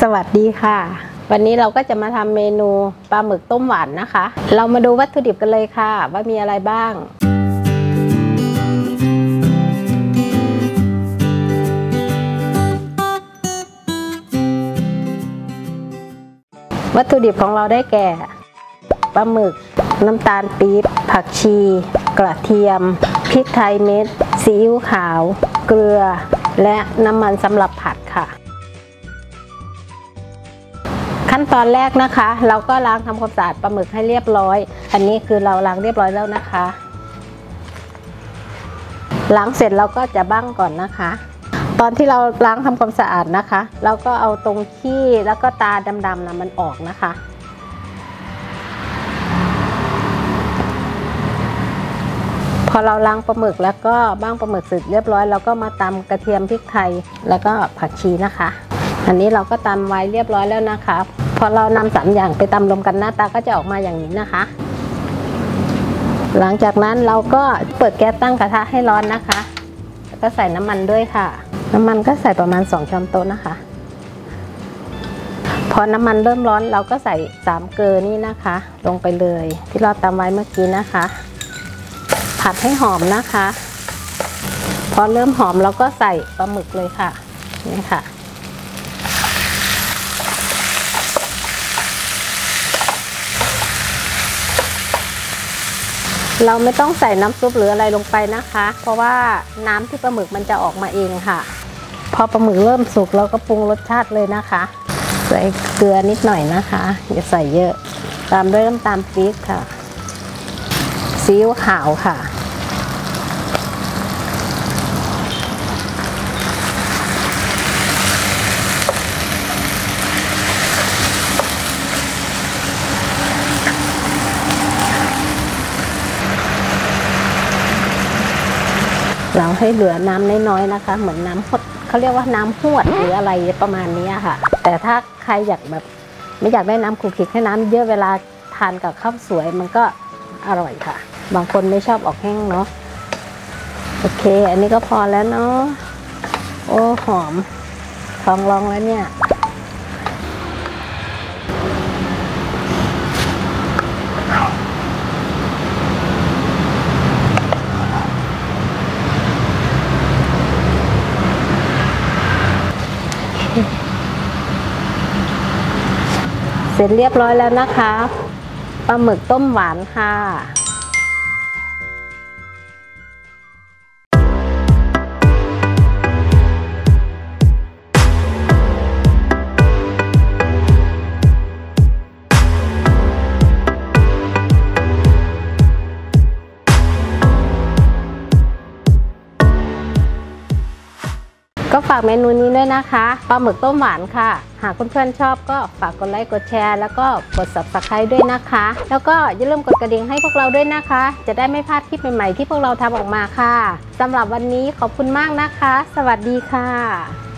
สวัสดีค่ะวันนี้เราก็จะมาทำเมนูปลาหมึกต้มหวานนะคะเรามาดูวัตถุดิบกันเลยค่ะว่ามีอะไรบ้างวัตถุดิบของเราได้แก่ปลาหมึกน้ำตาลปี๊บผักชีกระเทียมพริกไทยเม็ดซีอิ๊วขาวเกลือและน้ำมันสำหรับผัดค่ะขั้นตอนแรกนะคะเราก็ล้างทำความสะอาดปลาหมึกให้เรียบร้อยอันนี้คือเราล้างเรียบร้อยแล้วนะคะล้างเสร็จเราก็จะบั้งก่อนนะคะตอนที่เราล้างทำความสะอาดนะคะเราก็เอาตรงขี้แล้วก็ตาดำๆนะมันออกนะคะพอเราล้างปลาหมึกแล้วก็บ้างปลาหมึกเสร็จเรียบร้อยเราก็มาตำกระเทียมพริกไทยแล้วก็ผักชีนะคะอันนี้เราก็ตำไว้เรียบร้อยแล้วนะคะพอเรานำ3อย่างไปตำรวมกันหน้าตาก็จะออกมาอย่างนี้นะคะหลังจากนั้นเราก็เปิดแก๊สตั้งกระทะให้ร้อนนะคะแล้วก็ใส่น้ำมันด้วยค่ะน้ำมันก็ใส่ประมาณ2 ช้อนโต๊ะนะคะพอน้ำมันเริ่มร้อนเราก็ใส่3 เกลือนี่นะคะลงไปเลยที่เราตำไว้เมื่อกี้นะคะผัดให้หอมนะคะพอเริ่มหอมเราก็ใส่ปลาหมึกเลยค่ะนี่ค่ะเราไม่ต้องใส่น้ำซุปหรืออะไรลงไปนะคะเพราะว่าน้ำที่ปลาหมึกมันจะออกมาเองค่ะพอปลาหมึกเริ่มสุกเราก็ปรุงรสชาติเลยนะคะใส่เกลือนิดหน่อยนะคะอย่าใส่เยอะตามด้วยน้ำตาลปี๊บค่ะซีอิ๊วขาวค่ะเราให้เหลือน้ำน้อยๆนะคะเหมือนน้ำหดเขาเรียกว่าน้ำหวดหรืออะไรประมาณนี้ค่ะแต่ถ้าใครอยากแบบไม่อยากได้น้ำขลุกขลิกให้น้ำเยอะเวลาทานกับข้าวสวยมันก็อร่อยค่ะบางคนไม่ชอบออกแห้งเนาะโอเคอันนี้ก็พอแล้วเนาะโอ้หอมท้องร้องแล้วเนี่ยเสร็จเรียบร้อยแล้วนะคะปลาหมึกต้มหวานค่ะก็ฝากเมนูนี้ด้วยนะคะปลาหมึกต้มหวานค่ะหากเพื่อนๆชอบก็ฝากกดไลค์กดแชร์แล้วก็กด Subscribe ด้วยนะคะแล้วก็อย่าลืมกดกระดิ่งให้พวกเราด้วยนะคะจะได้ไม่พลาดคลิปใหม่ๆที่พวกเราทำออกมาค่ะสำหรับวันนี้ขอบคุณมากนะคะสวัสดีค่ะ